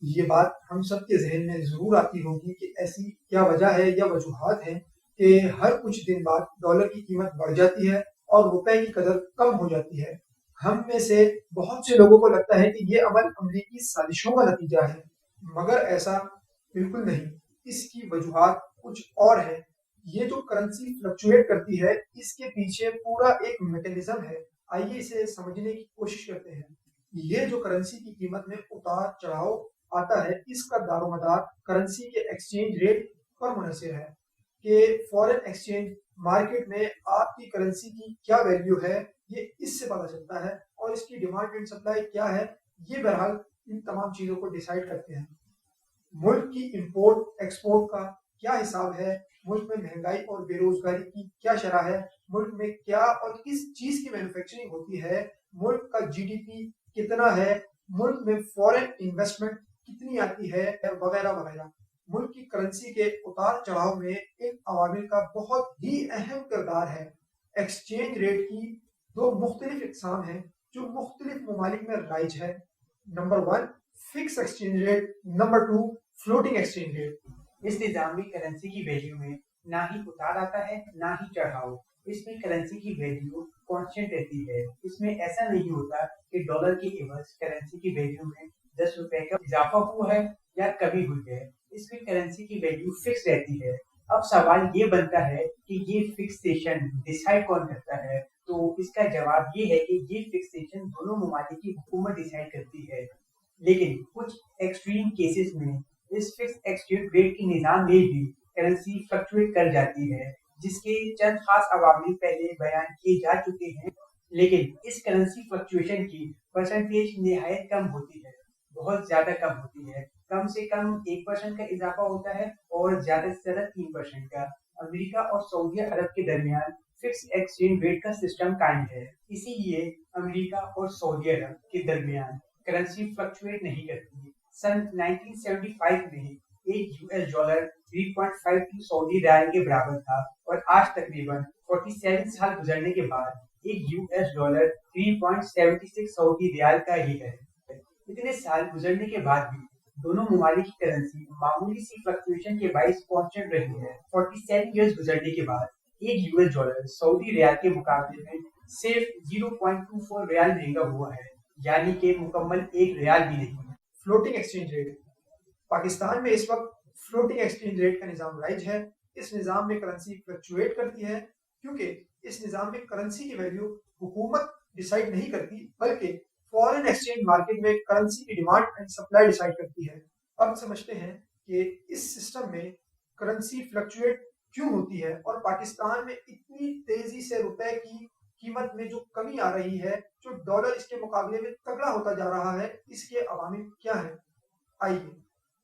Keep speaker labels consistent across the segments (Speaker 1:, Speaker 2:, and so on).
Speaker 1: یہ بات ہم سب کے ذہن میں ضرور آتی ہوگی کہ ایسی کیا وجہ ہے یا وجوہات ہیں کہ ہر کچھ دن بعد ڈالر کی قیمت بڑھ جاتی ہے اور روپے کی قدر کم ہو جاتی ہے۔ ہم میں سے بہت سے لوگوں کو لگتا ہے کہ یہ عمل امریکی سازشوں کا نتیجہ ہے، مگر ایسا بالکل نہیں۔ اس کی وجوہات کچھ اور ہیں۔ یہ جو کرنسی فلکچویٹ کرتی ہے، اس کے پیچھے پورا ایک میکینزم ہے۔ آئیے اسے سمجھنے کی کوشش کرتے ہیں۔ یہ جو کرنسی کی قیمت میں اتار چڑھاؤ آتا ہے، اس کا دار و مدار کرنسی کے ایکسچینج ریٹ پر منحصر ہے کہ فورن ایکسچینج مارکیٹ میں آپ کی کرنسی کی کیا ویلیو ہے، یہ اس سے پتہ چلتا ہے، اور اس کی ڈیمانڈ اینڈ سپلائی کیا ہے، یہ بہرحال ان تمام چیزوں کو ڈیسائیڈ کرتے ہیں۔ ملک کی امپورٹ ایکسپورٹ کا کیا حساب ہے، ملک میں مہنگائی اور بے روزگاری کی کیا شرح ہے، ملک میں کیا اور کس چیز کی مینوفیکچرنگ ہوتی ہے، ملک کا جی ڈی پی کتنا ہے، ملک میں فورن انویسٹمنٹ کتنی آتی ہے، وغیرہ وغیرہ۔ ملک کی کرنسی کے اتار چڑھاؤ میں ان عوامل کا بہت ہی اہم کردار ہے۔ ایکسچینج ریٹ کی دو مختلف اقسام ہیں جو مختلف ممالک میں رائج ہے۔ Number 1 fix exchange rate, number 2 floating exchange rate.
Speaker 2: اس نظام میں کرنسی کی ویلیو میں نہ ہی اتار آتا ہے نہ ہی چڑھاؤ۔ اس میں کرنسی کی ویلیو کانسٹنٹ رہتی ہے۔ اس میں ایسا نہیں ہوتا کہ ڈالر کے عوض کرنسی کی ویلیو میں 10 روپے کا اضافہ ہوا ہے یا کمی ہوئی ہے۔ اس میں کرنسی کی ویلیو فکس رہتی ہے۔ اب سوال یہ بنتا ہے کہ یہ فکسیشن ڈیسائیڈ کون کرتا ہے؟ تو اس کا جواب یہ ہے کہ یہ فکسیشن دونوں ممالک کی حکومت ڈیسائیڈ کرتی ہے، لیکن کچھ ایکسٹریم کیسز میں اس فکس ایکسچینج ریٹ کے نظام میں بھی کرنسی فلکچویٹ کر جاتی ہے، جس کے چند خاص عوامل پہلے بیان کیے جا چکے ہیں، لیکن اس کرنسی فلکچویشن کی پرسنٹیج نہایت کم ہوتی ہے، بہت زیادہ کم ہوتی ہے۔ کم سے کم 1% کا اضافہ ہوتا ہے اور زیادہ سے زیادہ 3% کا۔ امریکہ اور سعودی عرب کے درمیان فکس ایکسچینج ریٹ کا سسٹم قائم ہے، اسی لیے امریکہ اور سعودی عرب کے درمیان کرنسی فلکچویٹ نہیں کرتی۔ سن 1975 میں ایک یو ایس ڈالر 3.52 سعودی ریال کے برابر تھا، اور آج تقریباً 47 سال گزرنے کے بعد ایک یو ایس ڈالر 3.76 سعودی ریال کا ہی ہے۔ اتنے سال گزرنے کے بعد بھی دونوں ممالک کی کرنسی معمولی سی فلکچویشن کے باعث کانسٹنٹ رہی ہے۔ 47 ایئرز گزرنے کے بعد ایک یو ایس ڈالر سعودی ریال کے مقابلے میں صرف 0.24 ریال مہنگا ہوا ہے، یعنی کہ مکمل 1 ریال بھی نہیں۔
Speaker 1: Floating exchange rate. پاکستان میں اس وقت فلوٹنگ ایکسچینج ریٹ کا نظام رائج ہے۔ اس نظام میں کرنسی فلکچویٹ کرتی ہے کیونکہ اس نظام میں کرنسی کی ویلیو حکومت ڈیسائیڈ نہیں کرتی، بلکہ فورن ایکسچینج مارکیٹ میں کرنسی کی ڈیمانڈ اینڈ سپلائی ڈیسائیڈ کرتی ہے۔ اب سمجھتے ہیں کہ اس سسٹم میں کرنسی فلکچویٹ کیوں ہوتی ہے، اور پاکستان میں اتنی تیزی سے روپے کی قیمت میں جو کمی آ رہی ہے، جو ڈالر اس کے مقابلے میں تگڑا ہوتا جا رہا ہے، اس کے عوامل کیا ہیں؟ آئیے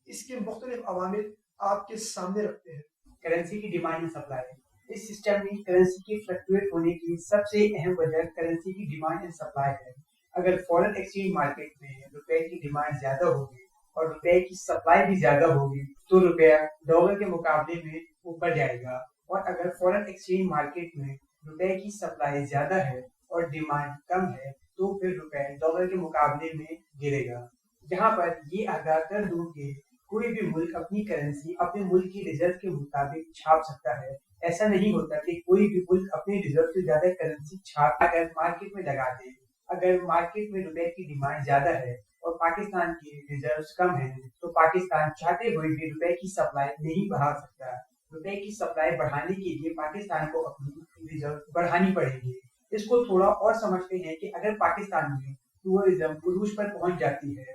Speaker 1: اس کے مختلف عوامل آپ کے سامنے رکھتے ہیں۔
Speaker 2: کرنسی کی ڈیمانڈ اینڈ سپلائی۔ اس سسٹم میں کرنسی کے فلکچویٹ ہونے کی سب سے اہم وجہ کرنسی کی ڈیمانڈ اینڈ سپلائی ہے۔ اگر فورن ایکسچینج مارکیٹ میں روپے کی ڈیمانڈ زیادہ ہوگی اور روپے کی سپلائی بھی زیادہ ہوگی تو روپیہ ڈالر کے مقابلے میں اوپر جائے گا، اور اگر فورن ایکسچینج مارکیٹ میں روپے کی سپلائی زیادہ ہے اور ڈیمانڈ کم ہے تو پھر روپے ڈالر کے مقابلے میں گرے گا۔ یہاں پر یہ آگاہ کر دوں کہ کوئی بھی ملک اپنی کرنسی اپنے ملک کی ریزرو کے مطابق چھاپ سکتا ہے۔ ایسا نہیں ہوتا کہ کوئی بھی ملک اپنی ریزرو سے زیادہ کرنسی چھاپ اگر مارکیٹ میں لگا دے۔ اگر مارکیٹ میں روپے کی ڈیمانڈ زیادہ ہے اور پاکستان کی ریزروز کم ہیں تو پاکستان چاہتے ہوئے بھی روپے کی سپلائی نہیں بڑھا سکتا۔ روپے کی سپلائی بڑھانے کے لیے پاکستان کو اپنی ریزرو بڑھانی پڑے گی۔ اس کو تھوڑا اور سمجھتے ہیں کہ اگر پاکستان میں ٹورزم عروج پر پہنچ جاتی ہے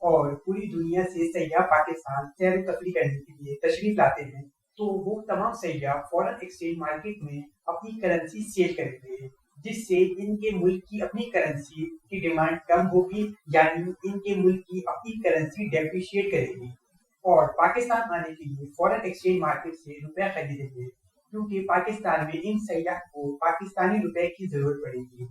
Speaker 2: اور پوری دنیا سے سیاح پاکستان سیر و تفریح کرنے کے لیے تشریف لاتے ہیں تو وہ تمام سیاح فورن ایکسچینج مارکیٹ میں اپنی کرنسی سیل کریں گے، جس سے ان کے ملک کی اپنی کرنسی کی ڈیمانڈ کم ہوگی، یعنی ان کے ملک کی اپنی کرنسی ڈیپریشیٹ کرے گی، اور پاکستان آنے کے لیے فورن ایکسچینج مارکیٹ سے روپے خریدیں گے، کیونکہ پاکستان میں ان سیاح کو پاکستانی روپے کی ضرورت پڑے گی۔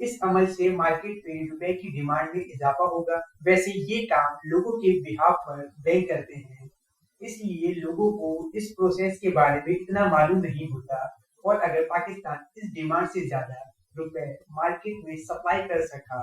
Speaker 2: اس عمل سے مارکیٹ میں روپے کی ڈیمانڈ میں اضافہ ہوگا۔ ویسے یہ کام لوگوں کے بہاف پر بینک کرتے ہیں، اس لیے لوگوں کو اس پروسیس کے بارے میں اتنا معلوم نہیں ہوتا، اور اگر پاکستان اس ڈیمانڈ سے زیادہ روپے مارکیٹ میں سپلائی کر سکا،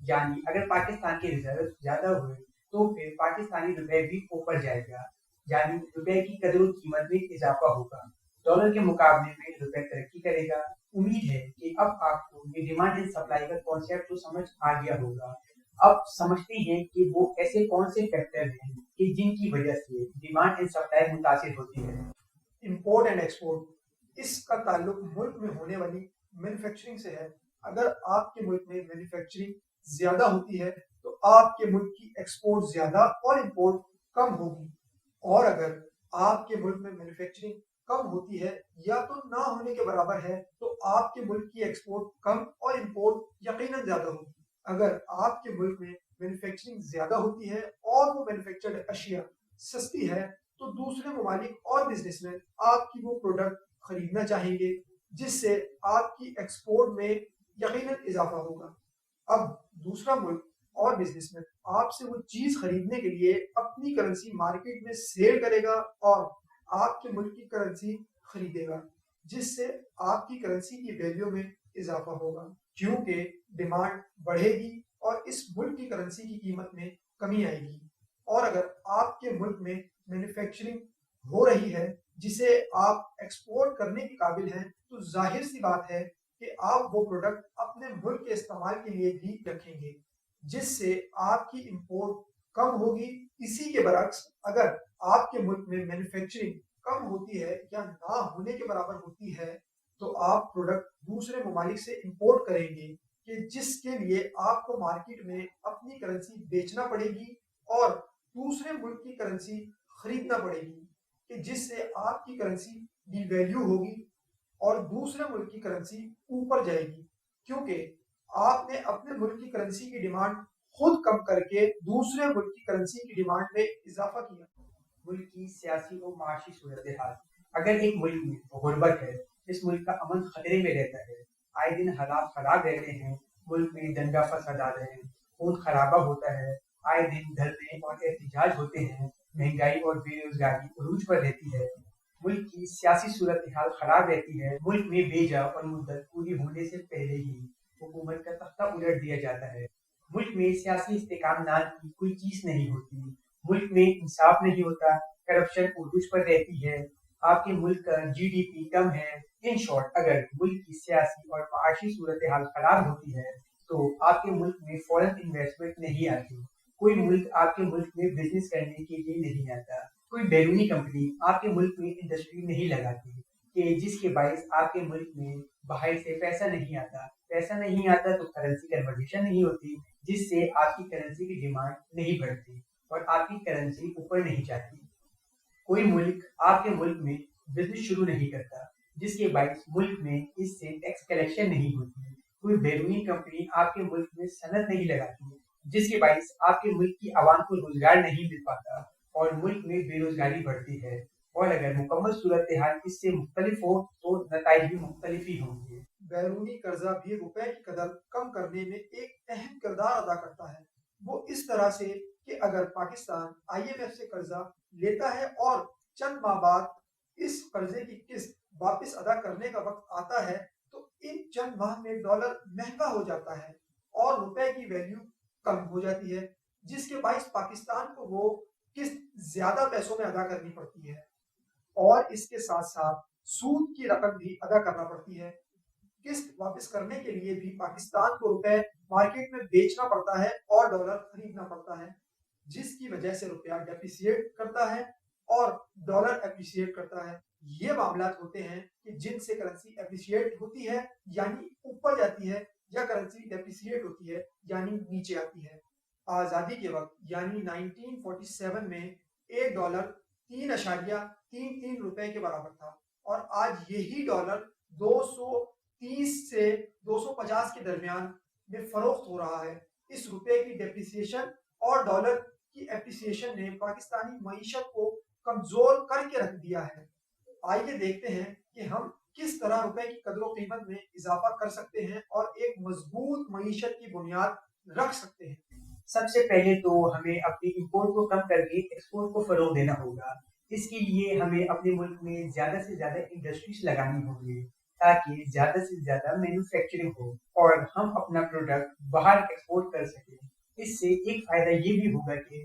Speaker 2: یعنی اگر پاکستان کے ریزرو زیادہ ہوئے تو پھر پاکستانی روپے بھی اوپر جائے گا، یعنی روپے کی قدر و قیمت میں اضافہ ہوگا، ڈالر کے مقابلے میں روپے ترقی کرے گا۔ امید ہے کہ اب آپ کو یہ ڈیمانڈ اینڈ سپلائی کا کانسیپٹ تو سمجھ آ گیا ہوگا۔ اب سمجھتے ہیں کہ وہ ایسے کون سے فیکٹر ہیں کہ جن کی وجہ سے ڈیمانڈ اینڈ سپلائی متاثر ہوتی ہے۔
Speaker 1: امپورٹ اینڈ ایکسپورٹ، اس کا تعلق ملک میں ہونے والی مینوفیکچرنگ سے ہے۔ اگر آپ کے ملک میں مینوفیکچرنگ زیادہ ہوتی ہے تو آپ کے ملک کی ایکسپورٹ زیادہ اور امپورٹ کم ہوگی، اور اگر آپ کے ملک میں مینوفیکچرنگ کم ہوتی ہے یا تو نہ ہونے کے برابر ہے تو آپ کے ملک کی ایکسپورٹ کم اور امپورٹ یقیناً زیادہ ہوگی۔ اگر آپ کے ملک میں مینوفیکچرنگ زیادہ ہوتی ہے اور وہ مینوفیکچرڈ اشیاء سستی ہے تو دوسرے ممالک اور بزنس مین آپ کی وہ پروڈکٹ خریدنا چاہیں گے، جس سے آپ کی ایکسپورٹ میں یقیناً اضافہ ہوگا۔ اب دوسرا ملک اور بزنس مین آپ سے وہ چیز خریدنے کے لیے اپنی کرنسی مارکیٹ میں سیل کرے گا اور آپ کے ملک کی کرنسی خریدے گا، جس سے آپ کی کرنسی کی ویلیو میں اضافہ ہوگا، کیونکہ ڈیمانڈ بڑھے گی اور اس ملک کی کرنسی کی قیمت میں کمی آئے گی۔ اور اگر آپ کے ملک میں مینوفیکچرنگ ہو رہی ہے جسے آپ ایکسپورٹ کرنے کے قابل ہیں تو ظاہر سی بات ہے کہ آپ وہ پروڈکٹ اپنے ملک کے استعمال کے لیے بھی رکھیں گے، جس سے آپ کی امپورٹ کم ہوگی۔ اسی کے برعکس اگر آپ کے ملک میں مینوفیکچرنگ کم ہوتی ہے یا نہ ہونے کے برابر ہوتی ہے تو آپ پروڈکٹ دوسرے ممالک سے امپورٹ کریں گے، کہ جس کے لیے آپ کو مارکیٹ میں اپنی کرنسی بیچنا پڑے گی اور دوسرے ملک کی کرنسی خریدنا پڑے گی، کہ جس سے آپ کی کرنسی ڈی ویلیو ہوگی اور دوسرے ملک کی کرنسی اوپر جائے گی، کیونکہ آپ نے اپنے ملک کی کرنسی کی ڈیمانڈ خود کم کر کے دوسرے ملک کی کرنسی کی ڈیمانڈ میں اضافہ کیا۔
Speaker 2: ملک کی سیاسی و معاشی صورتحال، اگر ایک ملک میں غربت ہے، اس ملک کا امن خطرے میں رہتا ہے، آئے دن حالات خراب رہتے ہیں، ملک میں دنگا فسادات ہیں، خون خرابہ ہوتا ہے، آئے دن دھرنے اور احتجاج ہوتے ہیں، مہنگائی اور بے روزگاری عروج پر رہتی ہے، ملک کی سیاسی صورتحال خراب رہتی ہے، ملک میں بیجا اور مدت پوری ہونے سے پہلے ہی حکومت کا تختہ الٹ دیا جاتا ہے، ملک میں سیاسی استحکام نام کی کوئی چیز نہیں ہوتی، ملک میں انصاف نہیں ہوتا، کرپشن عروج پر رہتی ہے، آپ کے ملک کا جی ڈی پی کم ہے۔ ان شارٹ، اگر ملک کی سیاسی اور معاشی صورتحال خراب ہوتی ہے تو آپ کے ملک میں فورن انویسٹمنٹ نہیں آتی، کوئی ملک آپ کے ملک میں بزنس کرنے کے لیے نہیں آتا، کوئی بیرونی کمپنی آپ کے ملک میں انڈسٹری نہیں لگاتی، کہ جس کے باعث آپ کے ملک میں باہر سے پیسہ نہیں آتا، پیسہ نہیں آتا تو کرنسی کنورزیشن نہیں ہوتی، جس سے آپ کی کرنسی کی ڈیمانڈ نہیں بڑھتی اور آپ کی کرنسی اوپر نہیں جاتی، کوئی ملک آپ کے ملک میں بزنس شروع نہیں کرتا، جس کے باعث ملک میں اس سے ٹیکس کلیکشن نہیں ہوتی، کوئی بیرونی کمپنی آپ کے ملک میں صنعت نہیں لگاتی، جس کے باعث آپ کے ملک کی عوام کو روزگار نہیں مل پاتا اور ملک میں بے روزگاری بڑھتی ہے، اور اگر مکمل صورتحال اس سے مختلف ہو تو نتائج بھی مختلف ہی ہوں گے۔
Speaker 1: بیرونی قرضہ بھی روپے کی قدر کم کرنے میں ایک اہم کردار ادا کرتا ہے، وہ اس طرح سے کہ اگر پاکستان آئی ایم ایف سے قرضہ لیتا ہے اور چند ماہ بعد اس قرضے کی قسط واپس ادا کرنے کا وقت آتا ہے تو ان چند ماہ میں ڈالر مہنگا ہو جاتا ہے اور روپے کی ویلیو کم ہو جاتی ہے، جس کے باعث پاکستان کو وہ قسط زیادہ پیسوں میں ادا کرنی پڑتی ہے اور اس کے ساتھ ساتھ سود کی رقم بھی ادا کرنا پڑتی ہے۔ قسط واپس کرنے کے لیے بھی پاکستان کو روپے مارکیٹ میں بیچنا پڑتا ہے اور ڈالر خریدنا پڑتا ہے، جس کی وجہ سے روپیہ ڈیپریسیٹ کرتا ہے اور ڈالر اپریسیٹ کرتا ہے۔ یہ معاملات ہوتے ہیں کہ جن سے کرنسی اپریسیٹ ہوتی ہے یعنی اوپر جاتی ہے، یا کرنسی ڈیپریسیٹ ہوتی ہے یعنی نیچے آتی ہے۔ آزادی کے وقت یعنی 1947 میں ایک ڈالر 3.33 روپے کے برابر تھا اور آج یہی ڈالر 230 سے 250 کے درمیان میں فروخت ہو رہا ہے۔ اس روپے کی ڈیپریسیشن اور ڈالر کی اپریسیشن نے پاکستانی معیشت کو کمزور کر کے رکھ دیا ہے۔ آئیے دیکھتے ہیں کہ ہم کس طرح روپے کی قدر و قیمت میں اضافہ کر سکتے ہیں اور ایک مضبوط معیشت کی بنیاد رکھ سکتے ہیں۔
Speaker 2: سب سے پہلے تو ہمیں اپنی امپورٹ کو کم کر کے ایکسپورٹ کو فروغ دینا ہوگا، اس کے لیے ہمیں اپنے ملک میں زیادہ سے زیادہ انڈسٹریز لگانی ہوں گی تاکہ زیادہ سے زیادہ مینوفیکچرنگ ہو اور ہم اپنا پروڈکٹ باہر ایکسپورٹ کر سکیں۔ اس سے ایک فائدہ یہ بھی ہوگا کہ